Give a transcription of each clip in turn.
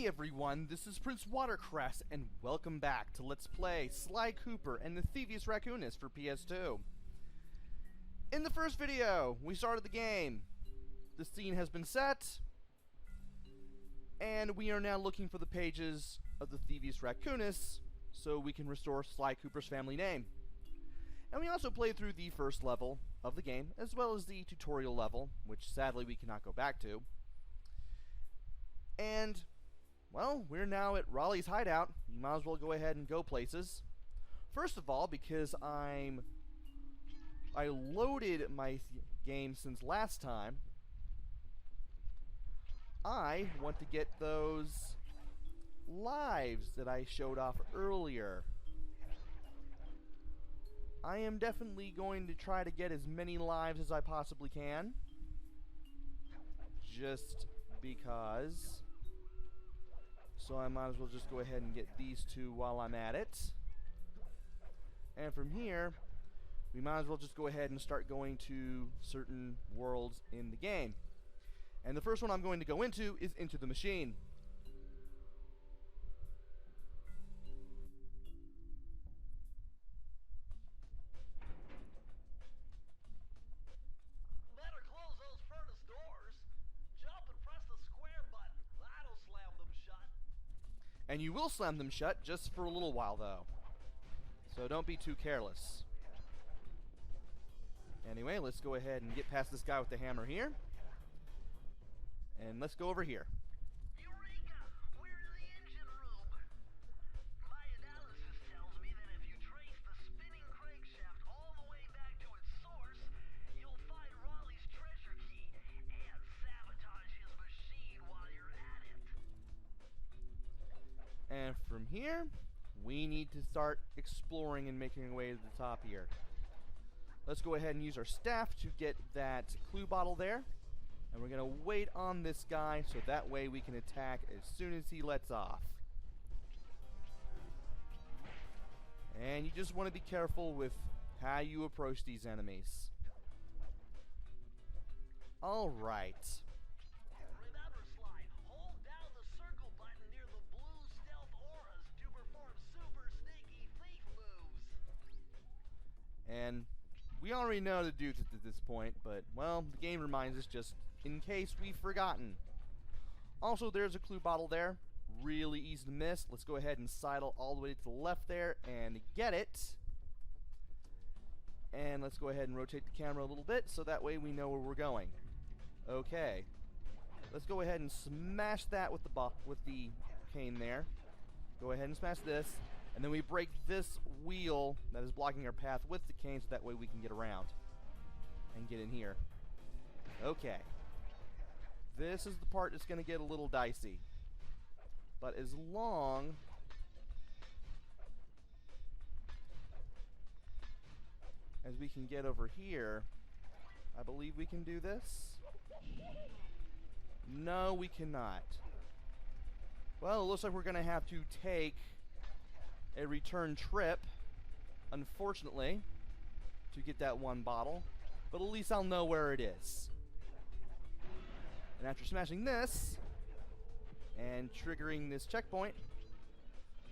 Hey everyone, this is PrinceWatercress, and welcome back to Let's Play Sly Cooper and the Thievius Raccoonus for PS2. In the first video, we started the game. The scene has been set, and we are now looking for the pages of the Thievius Raccoonus so we can restore Sly Cooper's family name. And we also played through the first level of the game, as well as the tutorial level, which sadly we cannot go back to. And, well, we're now at Raleigh's hideout. You might as well go ahead and go places. First of all, because I loaded my game since last time, I want to get those lives that I showed off earlier. I am definitely going to try to get as many lives as I possibly can. Just because. So I might as well just go ahead and get these two while I'm at it. And from here, we might as well just go ahead and start going to certain worlds in the game. And the first one I'm going to go into is Into the Machine. Better close those furnace doors. Jump and press the square button. That'll slam them shut. And you will slam them shut just for a little while, though. So don't be too careless. Anyway, let's go ahead and get past this guy with the hammer here. And let's go over here. Eureka! We're in the engine room. My analysis tells me that if you trace the spinning crankshaft all the way back to its source, you'll find Raleigh's treasure key and sabotage his machine while you're at it. And from here, we need to start exploring and making our way to the top here. Let's go ahead and use our staff to get that clue bottle there. And we're going to wait on this guy so that way we can attack as soon as he lets off. And you just want to be careful with how you approach these enemies. Alright. Remember, Sly, hold down the circle button near the blue stealth auras to perform super sneaky thief moves. And we already know to do this at this point, but, well, the game reminds us just in case we've forgotten. Also, there's a clue bottle there. Really easy to miss. Let's go ahead and sidle all the way to the left there and get it. And let's go ahead and rotate the camera a little bit so that way we know where we're going. Okay. Let's go ahead and smash that with the cane there. Go ahead and smash this. And then we break this wheel that is blocking our path with the cane so that way we can get around and get in here. Okay. This is the part that's going to get a little dicey. But as long as we can get over here, I believe we can do this. No, we cannot. Well, it looks like we're going to have to take a return trip, unfortunately, to get that one bottle. But at least I'll know where it is. And after smashing this and triggering this checkpoint,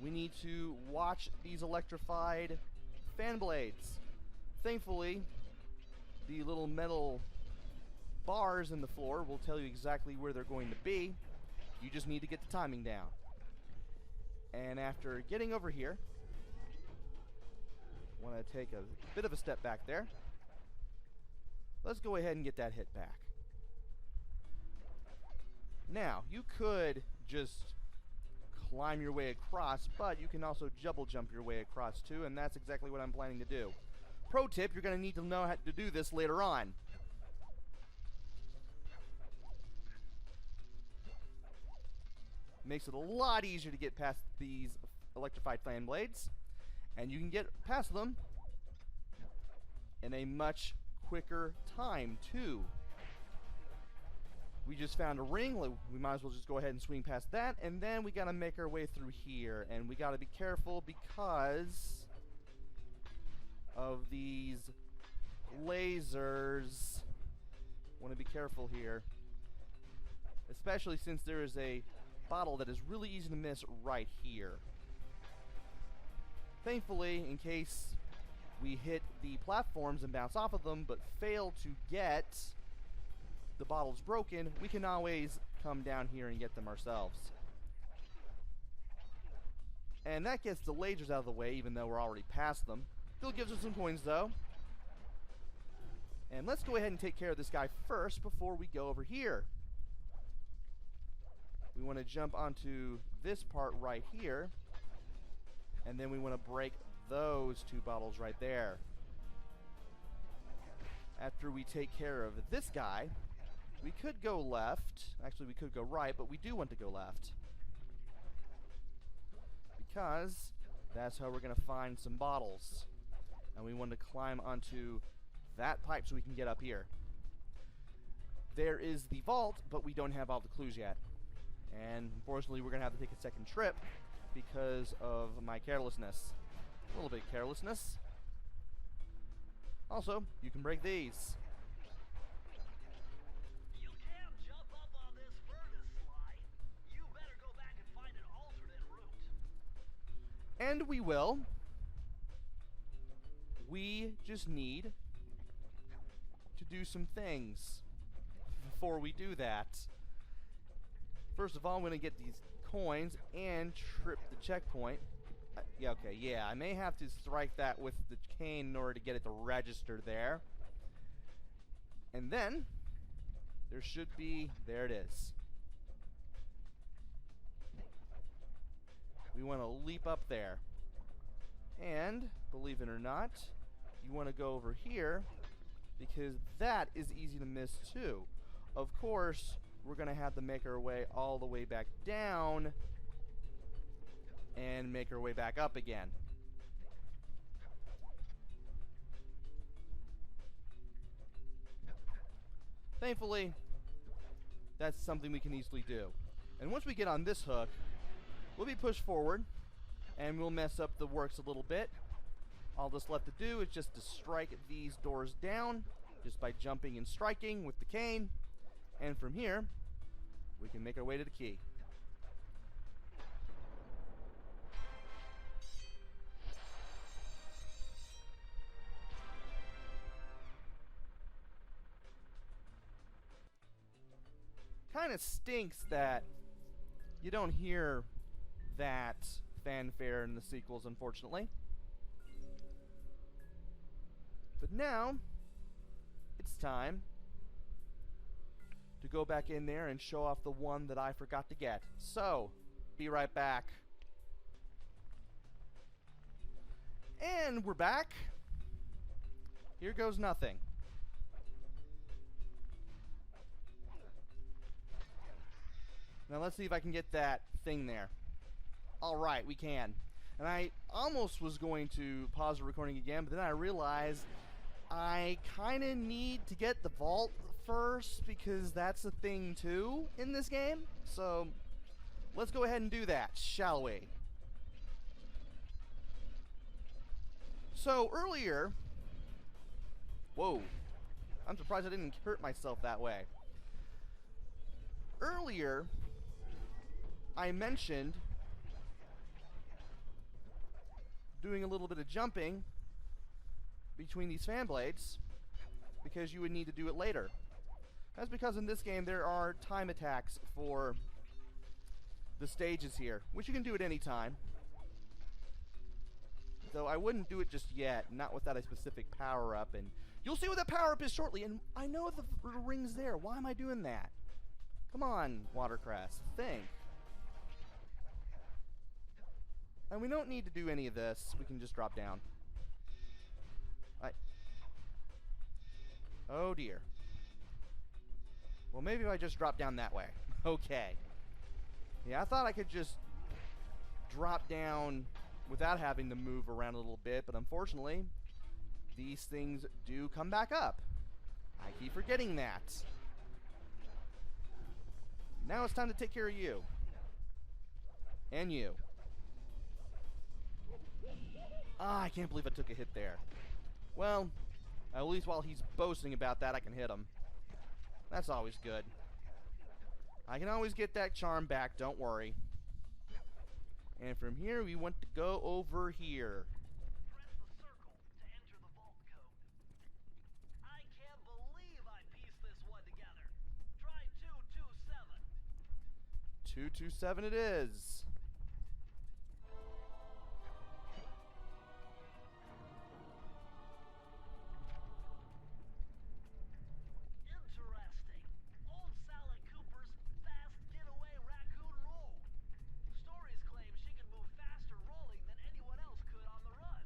we need to watch these electrified fan blades. Thankfully, the little metal bars in the floor will tell you exactly where they're going to be. You just need to get the timing down. And after getting over here, I want to take a bit of a step back there. Let's go ahead and get that hit back. Now, you could just climb your way across, but you can also double jump your way across too, and that's exactly what I'm planning to do. Pro tip, you're going to need to know how to do this later on. Makes it a lot easier to get past these electrified fan blades, and you can get past them in a much quicker time too. We just found a ring. We might as well just go ahead and swing past that, and then we gotta make our way through here, and we gotta be careful because of these lasers. Want to be careful here, especially since there is a bottle that is really easy to miss right here. Thankfully, in case we hit the platforms and bounce off of them, but fail to get the bottles broken, we can always come down here and get them ourselves. And that gets the lasers out of the way, even though we're already past them. Still gives us some coins, though. And let's go ahead and take care of this guy first before we go over here. We want to jump onto this part right here. And then we want to break those two bottles right there. After we take care of this guy, we could go left. Actually, we could go right, but we do want to go left. Because that's how we're going to find some bottles. And we want to climb onto that pipe so we can get up here. There is the vault, but we don't have all the clues yet. And unfortunately, we're going to have to take a second trip because of my carelessness. A little bit of carelessness. Also, you can break these. You can't jump up on this furnace slide. You better go back and find an alternate route. And we will. We just need to do some things before we do that. First of all, I'm going to get these coins and trip the checkpoint. Yeah, I may have to strike that with the cane in order to get it to register there. And then, there should be, there it is. We want to leap up there. And, believe it or not, you want to go over here, because that is easy to miss too. Of course, we're going to have to make our way all the way back down and make our way back up again. Thankfully, that's something we can easily do. And once we get on this hook, we'll be pushed forward and we'll mess up the works a little bit. All that's left to do is just to strike these doors down just by jumping and striking with the cane. And from here, we can make our way to the key. Kind of stinks that you don't hear that fanfare in the sequels, unfortunately. But now, it's time to go back in there and show off the one that I forgot to get. So, be right back. And we're back. Here goes nothing. Now let's see if I can get that thing there. Alright, we can. And I almost was going to pause the recording again, but then I realized I kind of need to get the vault first, because that's a thing too in this game. So let's go ahead and do that, shall we? So earlier, whoa, I'm surprised I didn't hurt myself that way. Earlier, I mentioned doing a little bit of jumping between these fan blades because you would need to do it later. That's because in this game there are time attacks for the stages here, which you can do at any time. Though I wouldn't do it just yet, not without a specific power-up, and you'll see what that power-up is shortly, and I know the ring's there. Why am I doing that? Come on, Watercress, think. And we don't need to do any of this. We can just drop down. Oh dear. Well, maybe if I just drop down that way. Okay. Yeah, I thought I could just drop down without having to move around a little bit, but unfortunately, these things do come back up. I keep forgetting that. Now it's time to take care of you. And you. Ah, I can't believe I took a hit there. Well, at least while he's boasting about that, I can hit him. That's always good. I can always get that charm back, don't worry. And from here, we want to go over here. Press the circle to enter the vault code. I can't believe I pieced this one together. Try 227. 227 it is. Interesting. Old Sally Cooper's fast getaway raccoon rule. Stories claim she can move faster rolling than anyone else could on the run.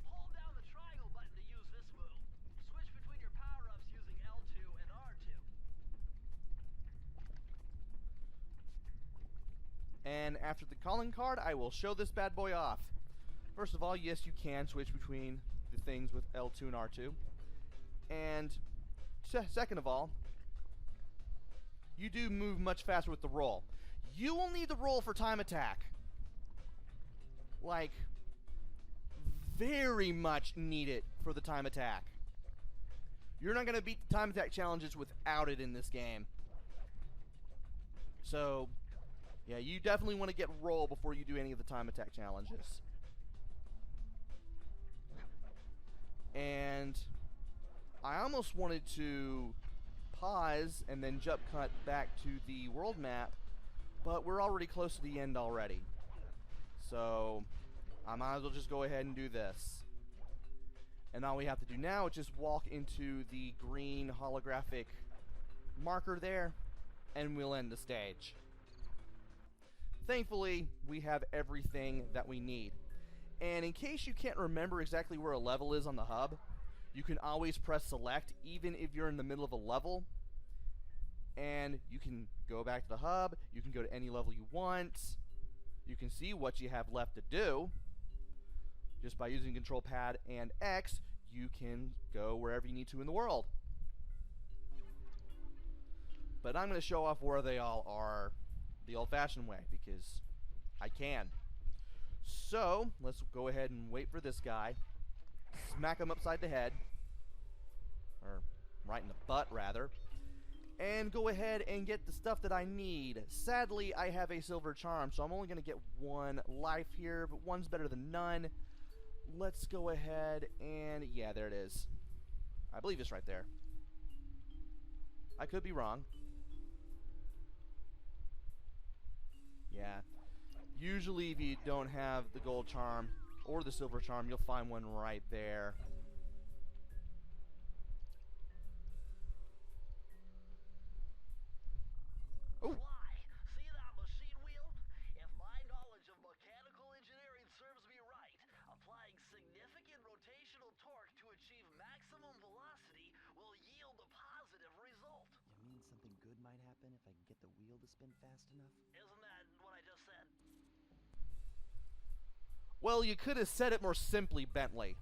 Hold down the triangle button to use this move. Switch between your power-ups using L2 and R2. And after the calling card, I will show this bad boy off. First of all, yes, you can switch between the things with L2 and R2. And second of all, you do move much faster with the roll. You will need the roll for time attack. Like, very much need it for the time attack. You're not going to beat the time attack challenges without it in this game. So, yeah, you definitely want to get roll before you do any of the time attack challenges. And I almost wanted to pause and then jump cut back to the world map, but we're already close to the end already. So I might as well just go ahead and do this. And all we have to do now is just walk into the green holographic marker there, and we'll end the stage. Thankfully, we have everything that we need. And in case you can't remember exactly where a level is on the hub, you can always press select even if you're in the middle of a level. And you can go back to the hub, you can go to any level you want. You can see what you have left to do. Just by using control pad and X, you can go wherever you need to in the world. But I'm going to show off where they all are the old-fashioned way, because I can. So, let's go ahead and wait for this guy. Smack him upside the head. Or right in the butt, rather. And go ahead and get the stuff that I need. Sadly, I have a silver charm, so I'm only going to get one life here, but one's better than none. Let's go ahead and... yeah, there it is. I believe it's right there. I could be wrong. Yeah. Usually if you don't have the gold charm or the silver charm, you'll find one right there. Oh. Why? See that machine wheel? If my knowledge of mechanical engineering serves me right, applying significant rotational torque to achieve maximum velocity will yield a positive result. You mean something good might happen if I can get the wheel to spin fast enough? Isn't that what I just said? Well, you could have said it more simply, Bentley.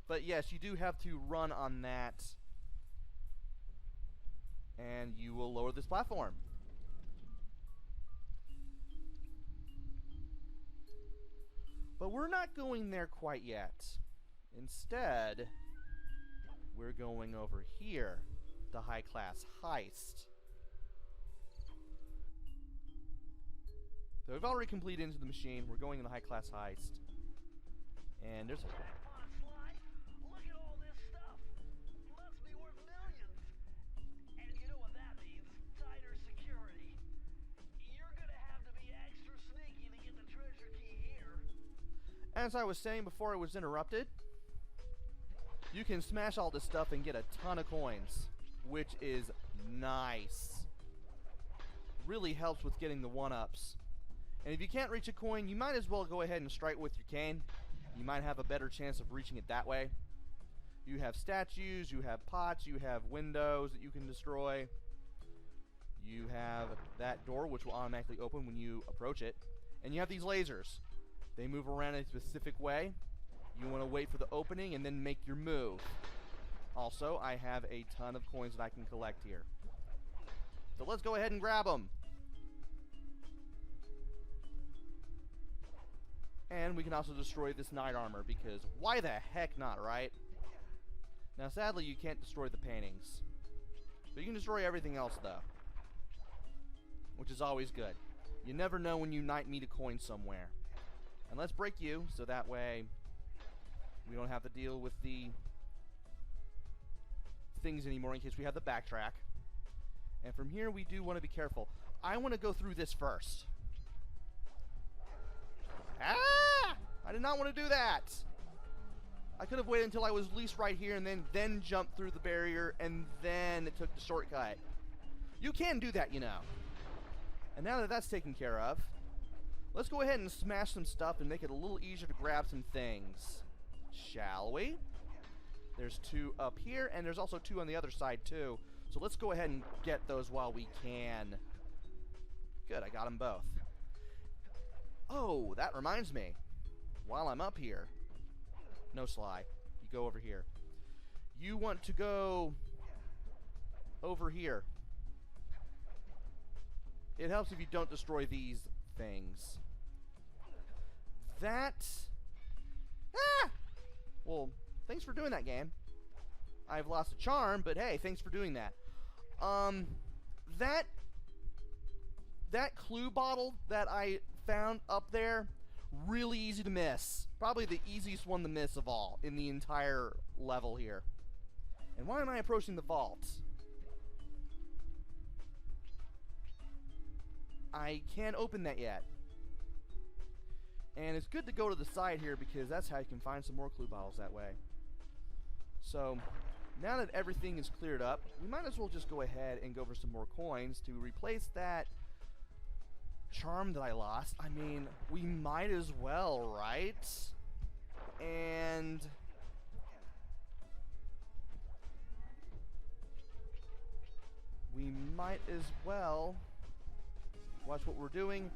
But yes, you do have to run on that. And you will lower this platform. But we're not going there quite yet. Instead, we're going over here, the high-class Heist. So we've already completed into the machine. We're going in the high-class Heist. And there's a... Come on, Sly. Look at all this stuff. Must be worth millions. And you know what that means. Tighter security. You're gonna have to be extra sneaky to get the treasure key here. As I was saying before I was interrupted, you can smash all this stuff and get a ton of coins, which is nice. Really helps with getting the one-ups. And if you can't reach a coin, you might as well go ahead and strike with your cane. You might have a better chance of reaching it that way. You have statues, you have pots, you have windows that you can destroy. You have that door, which will automatically open when you approach it. And you have these lasers. They move around in a specific way. You want to wait for the opening and then make your move. Also, I have a ton of coins that I can collect here. So let's go ahead and grab them. And we can also destroy this knight armor, because why the heck not, right? Now, sadly, you can't destroy the paintings. But you can destroy everything else, though. which is always good. You never know when you might meet a coin somewhere. And let's break you, so that way we don't have to deal with the things anymore in case we have the backtrack. And from here, we do want to be careful. I want to go through this first. Ah! I did not want to do that. I could have waited until I was at least right here and then jumped through the barrier and then it took the shortcut. You can do that, you know. And now that that's taken care of, let's go ahead and smash some stuff and make it a little easier to grab some things. Shall we? There's 2 up here, and there's also 2 on the other side, too. So let's go ahead and get those while we can. Good, I got them both. Oh, that reminds me. While I'm up here... No, Sly. You go over here. You want to go... over here. It helps if you don't destroy these things. That... Ah! Well, thanks for doing that, game. I've lost a charm, but hey, thanks for doing that. That clue bottle that I found up there, really easy to miss. Probably the easiest one to miss of all in the entire level here. And why am I approaching the vault? I can't open that yet. And it's good to go to the side here because that's how you can find some more clue bottles that way. So, now that everything is cleared up, we might as well just go ahead and go for some more coins to replace that charm that I lost. I mean, we might as well, right? And... we might as well watch what we're doing.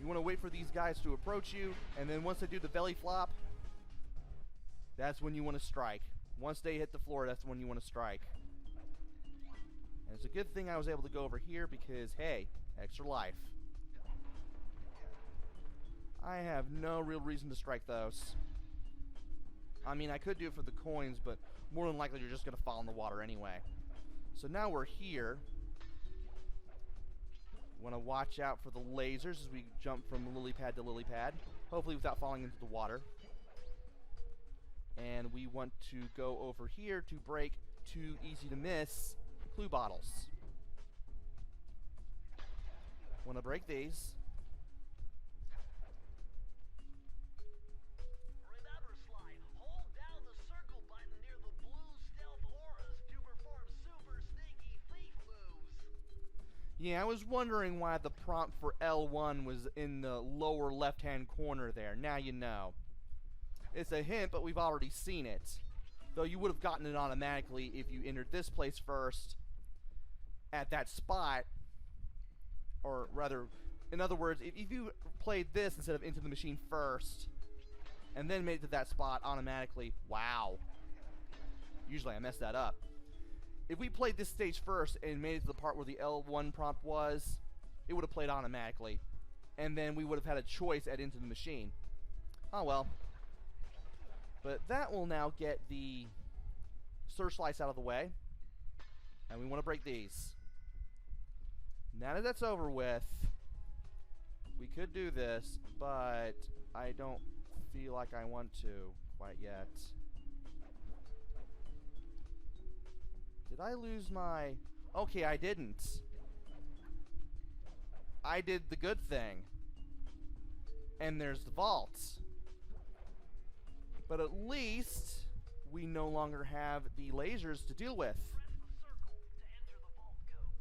You want to wait for these guys to approach you, and then once they do the belly flop, that's when you want to strike. Once they hit the floor, that's when you want to strike. And it's a good thing I was able to go over here because, hey, extra life. I have no real reason to strike those. I mean, I could do it for the coins, but more than likely you're just going to fall in the water anyway. So now we're here. Want to watch out for the lasers as we jump from lily pad to lily pad, hopefully without falling into the water. And we want to go over here to break 2 easy to miss clue bottles. Want to break these. Remember, Sly, hold down the circle button near the blue stealth auras to perform super sneaky thief moves. Yeah, I was wondering why the prompt for L1 was in the lower left-hand corner there. Now you know. It's a hint, but we've already seen it. Though you would have gotten it automatically if you entered this place first at that spot. Or rather, in other words, if you played this instead of Into the Machine first and then made it to that spot automatically, wow. Usually I mess that up. If we played this stage first and made it to the part where the L1 prompt was, it would have played automatically. And then we would have had a choice at Into the Machine. Oh well. But that will now get the searchlights out of the way. And we want to break these. Now that that's over with, we could do this, but I don't feel like I want to quite yet. Did I lose my... Okay, I didn't. I did the good thing. And there's the vault. But at least we no longer have the lasers to deal with. Press the circle to enter the vault code.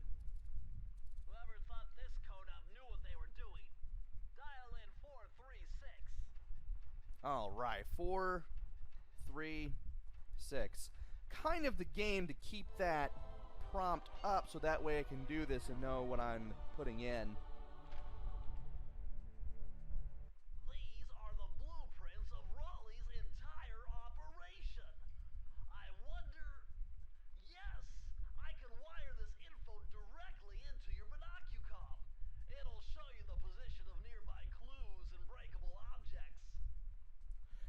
Whoever thought this code up knew what they were doing. Dial in 436. Alright, 4, 3, 6. Kind of the game to keep that prompt up so that way I can do this and know what I'm putting in. These are the blueprints of Raleigh's entire operation. I wonder... Yes, I can wire this info directly into your binocucom. It'll show you the position of nearby clues and breakable objects.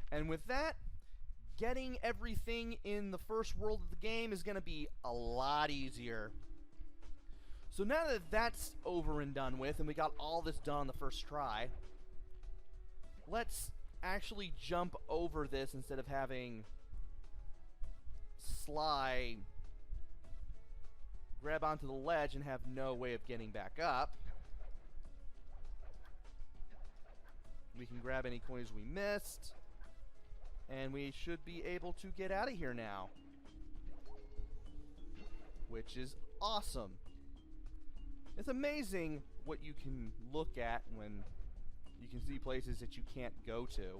And with that, getting everything in the first world of the game is going to be a lot easier. So now that that's over and done with, and we got all this done on the first try, let's actually jump over this instead of having Sly grab onto the ledge and have no way of getting back up. We can grab any coins we missed, and we should be able to get out of here now, which is awesome. It's amazing what you can look at when you can see places that you can't go to.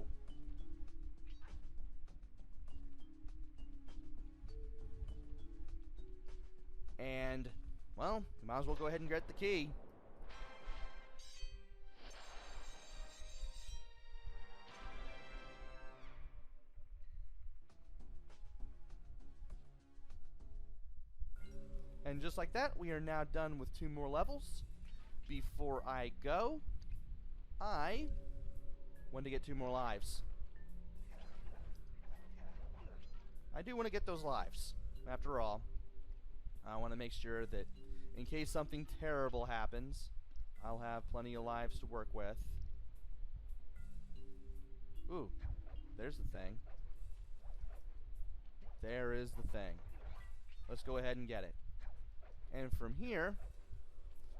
And, well, we might as well go ahead and get the key. And just like that, we are now done with 2 more levels. Before I go, I want to get 2 more lives. I do want to get those lives. After all, I want to make sure that in case something terrible happens, I'll have plenty of lives to work with. Ooh, there's the thing. There is the thing. Let's go ahead and get it. And from here,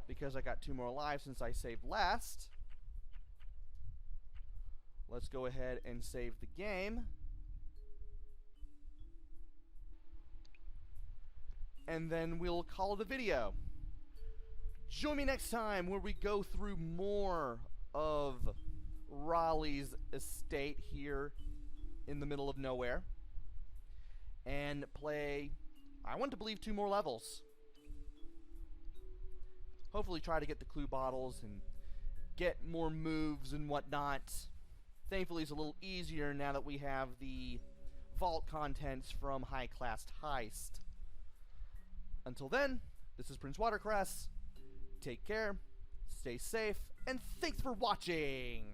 because I got 2 more lives since I saved last, let's go ahead and save the game. And then we'll call it a video. Join me next time where we go through more of Raleigh's estate here in the middle of nowhere and play, I want to believe, 2 more levels. Hopefully try to get the clue bottles and get more moves and whatnot. Thankfully it's a little easier now that we have the vault contents from High Class Heist. Until then, this is PrinceWatercress. Take care, stay safe, and thanks for watching!